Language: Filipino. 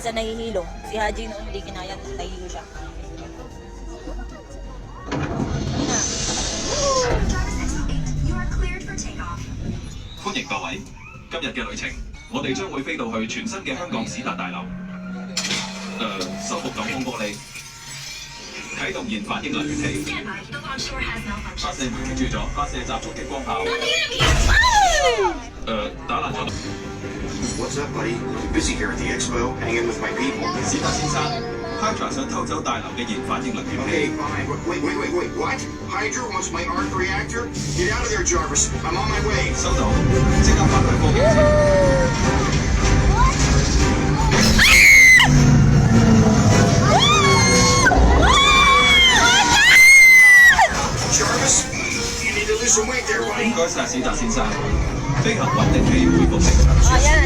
minsan nahihilo. Si Haji noon hindi kinaya, nahihilo siya. Ayun na. 歡迎各位，今日嘅旅程，我哋將會飛到去全新嘅香港史達大樓。修復擋風玻璃，啟動燃反應能源器，發射煤記住咗，發射集束激光炮。打爛咗。What's up, buddy? Busy here at the expo, hanging with my people. 史達先生 ，Hydra 想偷走大樓嘅燃反應能源器。 Okay, fine. Wait. What? Hydra wants my arc reactor? Get out of there, Jarvis. I'm on my way. 收到，即刻返去科技城。Jarvis, you need to lose some weight there, 唔 buddy. 該晒，史達先生，飛行穩定器恢復正常。Ayan.